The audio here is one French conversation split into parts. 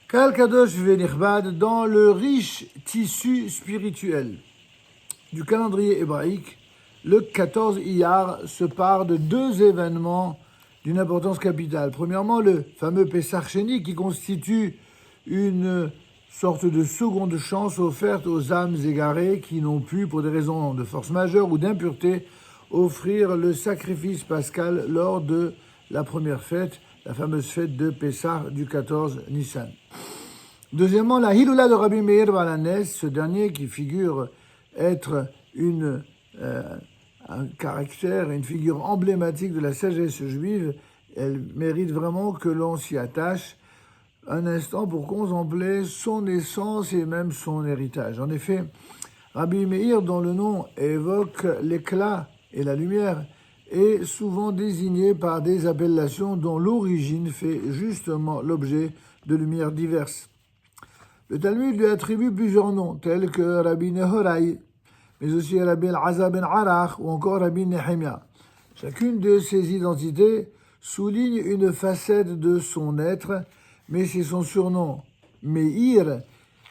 Kal Kadosh Venichbad, dans le riche tissu spirituel du calendrier hébraïque, le 14 Iyar se part de deux événements d'une importance capitale. Premièrement, le fameux Pessach Sheni qui constitue une sorte de seconde chance offerte aux âmes égarées qui n'ont pu, pour des raisons de force majeure ou d'impureté, offrir le sacrifice pascal lors de la première fête, la fameuse fête de Pessah du 14 Nissan. Deuxièmement, la Hiloula de Rabbi Meir Balanes, ce dernier qui figure être un caractère, une figure emblématique de la sagesse juive, elle mérite vraiment que l'on s'y attache un instant pour contempler son essence et même son héritage. En effet, Rabbi Meir, dont le nom évoque l'éclat et la lumière, est souvent désigné par des appellations dont l'origine fait justement l'objet de lumières diverses. Le Talmud lui attribue plusieurs noms, tels que Rabbi Nehorai, mais aussi Rabbi Al-Azza ben Arach ou encore Rabbi Nehemia. Chacune de ces identités souligne une facette de son être, mais c'est son surnom, Meir,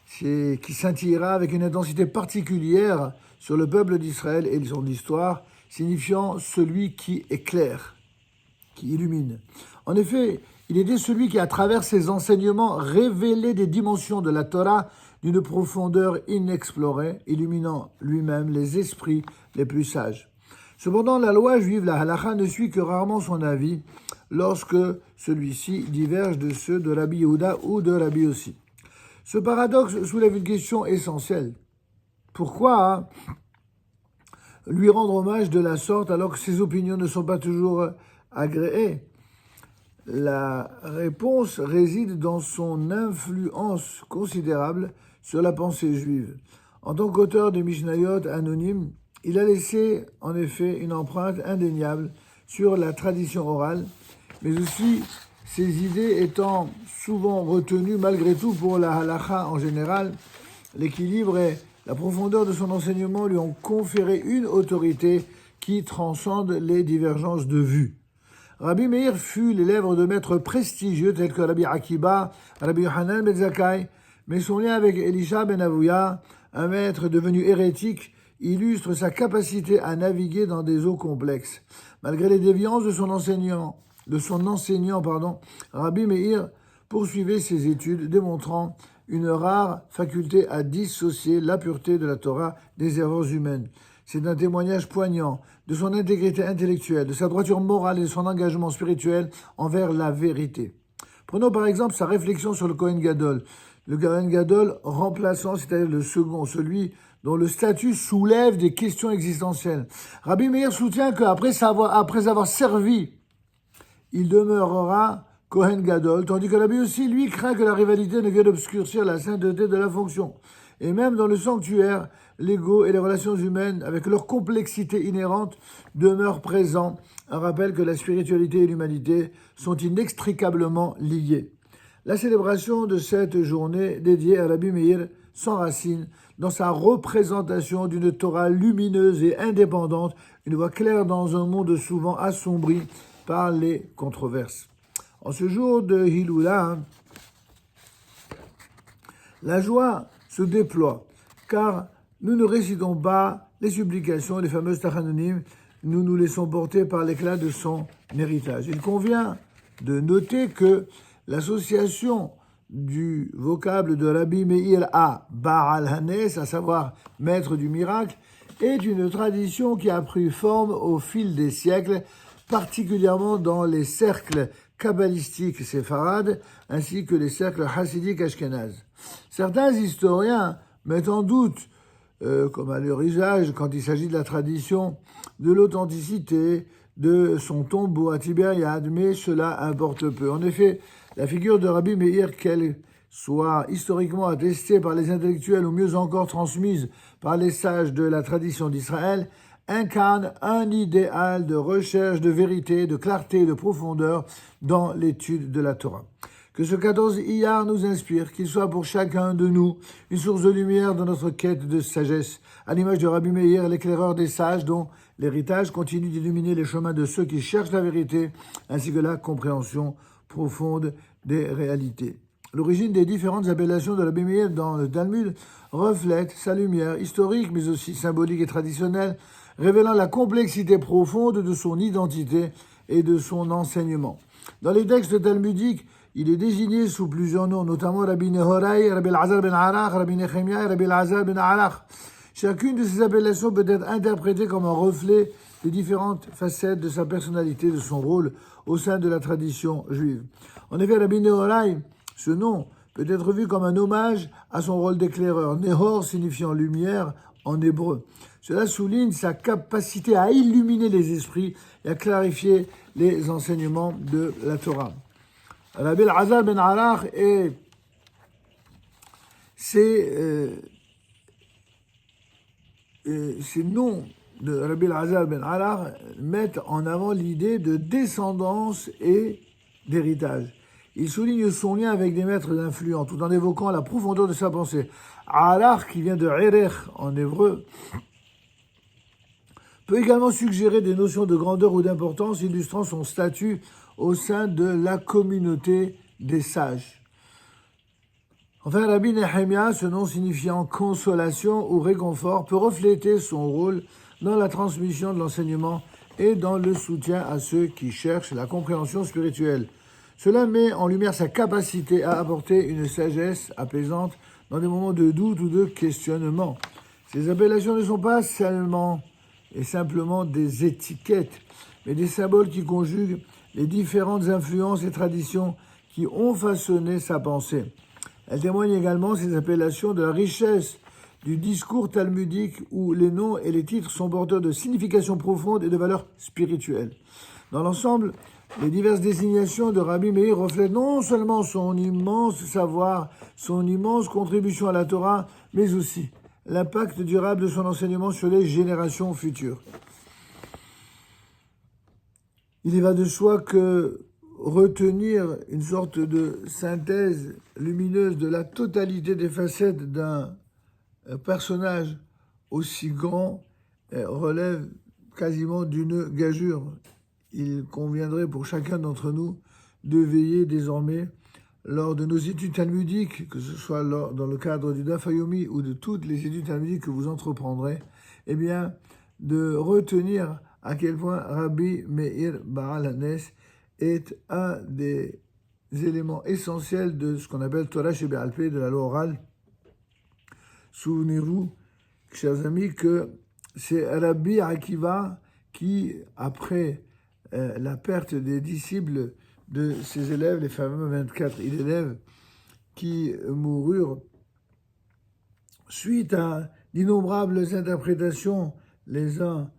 qui scintillera avec une intensité particulière sur le peuple d'Israël et son histoire, signifiant celui qui éclaire, qui illumine. En effet, il était celui qui, à travers ses enseignements, révélait des dimensions de la Torah d'une profondeur inexplorée, illuminant lui-même les esprits les plus sages. Cependant, la loi juive, la halakha, ne suit que rarement son avis lorsque celui-ci diverge de ceux de Rabbi Yehuda ou de Rabbi Yossi. Ce paradoxe soulève une question essentielle. Pourquoi lui rendre hommage de la sorte alors que ses opinions ne sont pas toujours agréées? La réponse réside dans son influence considérable sur la pensée juive. En tant qu'auteur de Mishnayot anonyme, il a laissé en effet une empreinte indéniable sur la tradition orale, mais aussi ses idées étant souvent retenues malgré tout pour la halakha en général. L'équilibre et la profondeur de son enseignement lui ont conféré une autorité qui transcende les divergences de vues. Rabbi Meir fut l'élève de maîtres prestigieux tels que Rabbi Akiba, Rabbi Yohanan ben Zakkai, mais son lien avec Elisha ben Avouya, un maître devenu hérétique, illustre sa capacité à naviguer dans des eaux complexes. Malgré les déviances de son enseignant, Rabbi Meir poursuivait ses études, démontrant une rare faculté à dissocier la pureté de la Torah des erreurs humaines. C'est un témoignage poignant de son intégrité intellectuelle, de sa droiture morale et de son engagement spirituel envers la vérité. Prenons par exemple sa réflexion sur le Kohen Gadol. Le Kohen Gadol remplaçant, c'est-à-dire le second, celui dont le statut soulève des questions existentielles. Rabbi Meir soutient qu'après avoir servi, il demeurera Kohen Gadol, tandis que Rabbi aussi, lui, craint que la rivalité ne vienne obscurcir la sainteté de la fonction. Et même dans le sanctuaire, l'ego et les relations humaines, avec leur complexité inhérente, demeurent présents. Un rappel que la spiritualité et l'humanité sont inextricablement liées. La célébration de cette journée dédiée à Rabbi Meir s'enracine dans sa représentation d'une Torah lumineuse et indépendante, une voix claire dans un monde souvent assombri par les controverses. En ce jour de Hiloula, la joie se déploie, car nous ne récitons pas les supplications, les fameuses tachanonim, nous nous laissons porter par l'éclat de son héritage. Il convient de noter que l'association du vocable de Rabbi Meir à Baal Hanes, à savoir maître du miracle, est une tradition qui a pris forme au fil des siècles, particulièrement dans les cercles kabbalistiques séfarades ainsi que les cercles chassidiques ashkénazes. Certains historiens mettent en doute, comme à leur usage quand il s'agit de la tradition, de l'authenticité de son tombeau à Tibériade, mais cela importe peu. En effet, la figure de Rabbi Meir, qu'elle soit historiquement attestée par les intellectuels ou mieux encore transmise par les sages de la tradition d'Israël, incarne un idéal de recherche de vérité, de clarté et de profondeur dans l'étude de la Torah. Que ce 14 Iyar nous inspire, qu'il soit pour chacun de nous une source de lumière dans notre quête de sagesse, à l'image de Rabbi Meir, l'éclaireur des sages, dont l'héritage continue d'illuminer les chemins de ceux qui cherchent la vérité, ainsi que la compréhension profonde des réalités. L'origine des différentes appellations de Rabbi Meir dans le Talmud reflète sa lumière historique, mais aussi symbolique et traditionnelle, révélant la complexité profonde de son identité et de son enseignement. Dans les textes talmudiques, il est désigné sous plusieurs noms, notamment Rabbi Nehorai, Rabbi Elazar ben Arach, Rabbi Nechemia et Rabbi Elazar ben Arach. Chacune de ces appellations peut être interprétée comme un reflet des différentes facettes de sa personnalité, de son rôle au sein de la tradition juive. En effet, Rabbi Nehorai, ce nom peut être vu comme un hommage à son rôle d'éclaireur, Nehor signifiant lumière en hébreu. Cela souligne sa capacité à illuminer les esprits et à clarifier les enseignements de la Torah. Rabbi Elazar ben Arach et ces noms de Rabbi Elazar ben Arach mettent en avant l'idée de descendance et d'héritage. Il souligne son lien avec des maîtres influents, tout en évoquant la profondeur de sa pensée. Arach, qui vient de Erech en hébreu, peut également suggérer des notions de grandeur ou d'importance, illustrant son statut au sein de la communauté des sages. Enfin, Rabbi Nehemia, ce nom signifiant consolation ou réconfort, peut refléter son rôle dans la transmission de l'enseignement et dans le soutien à ceux qui cherchent la compréhension spirituelle. Cela met en lumière sa capacité à apporter une sagesse apaisante dans des moments de doute ou de questionnement. Ces appellations ne sont pas seulement et simplement des étiquettes, mais des symboles qui conjuguent les différentes influences et traditions qui ont façonné sa pensée. Elles témoignent également, ces appellations, de la richesse du discours talmudique où les noms et les titres sont porteurs de significations profondes et de valeurs spirituelles. Dans l'ensemble, les diverses désignations de Rabbi Meir reflètent non seulement son immense savoir, son immense contribution à la Torah, mais aussi l'impact durable de son enseignement sur les générations futures. Il y va de soi que retenir une sorte de synthèse lumineuse de la totalité des facettes d'un personnage aussi grand relève quasiment d'une gageure. Il conviendrait pour chacun d'entre nous de veiller désormais lors de nos études talmudiques, que ce soit dans le cadre du Daf Yomi ou de toutes les études talmudiques que vous entreprendrez, eh bien, de retenir à quel point Rabbi Meir Baal HaNes est un des éléments essentiels de ce qu'on appelle Torah Shebe'al Peh, de la loi orale. Souvenez-vous, chers amis, que c'est Rabbi Akiva qui, après la perte des disciples de ses élèves, les fameux 24 élèves qui moururent suite à d'innombrables interprétations, les uns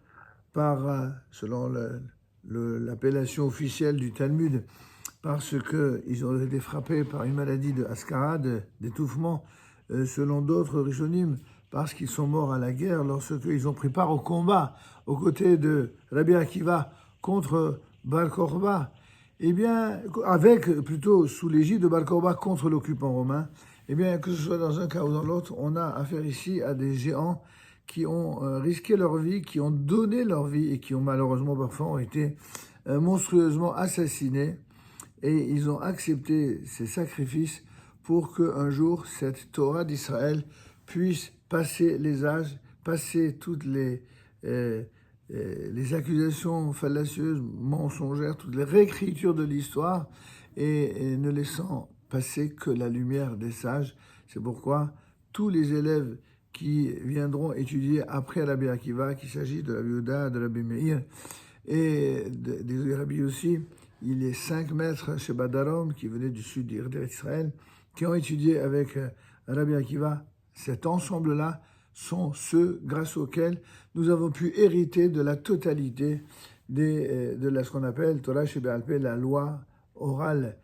par, selon l'appellation officielle du Talmud, parce qu'ils ont été frappés par une maladie de Haskara, d'étouffement, selon d'autres Rishonim, parce qu'ils sont morts à la guerre lorsqu'ils ont pris part au combat aux côtés de Rabbi Akiva contre Bar Korba, eh bien, plutôt sous l'égide de Bar Korba contre l'occupant romain, eh bien, que ce soit dans un cas ou dans l'autre, on a affaire ici à des géants qui ont risqué leur vie, qui ont donné leur vie et qui ont malheureusement parfois été monstrueusement assassinés. Et ils ont accepté ces sacrifices pour qu'un jour, cette Torah d'Israël puisse passer les âges, passer toutes les accusations fallacieuses, mensongères, toutes les réécritures de l'histoire, et ne laissant passer que la lumière des sages. C'est pourquoi tous les élèves qui viendront étudier après Rabbi Akiva, qu'il s'agit de Rabbi Yehuda, de Rabbi Meir, et des Rabbi aussi, il y a 5 maîtres chez Badarom qui venaient du sud d'Israël, qui ont étudié avec Rabbi Akiva. Cet ensemble-là sont ceux grâce auxquels nous avons pu hériter de la totalité de ce qu'on appelle Torah Shebe'al Peh, la loi orale,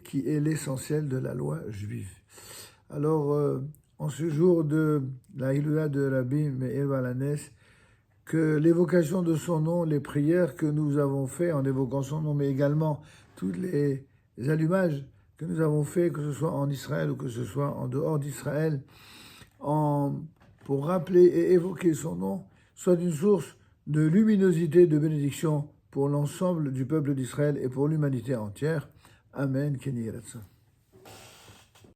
qui est l'essentiel de la loi juive. Alors, en ce jour de la Hiloula de Rabbi Meir Baal HaNes, que l'évocation de son nom, les prières que nous avons fait en évoquant son nom, mais également tous les allumages que nous avons fait, que ce soit en Israël ou que ce soit en dehors d'Israël, pour rappeler et évoquer son nom, soit une source de luminosité, de bénédiction pour l'ensemble du peuple d'Israël et pour l'humanité entière. Amen. Kenny Yeratson.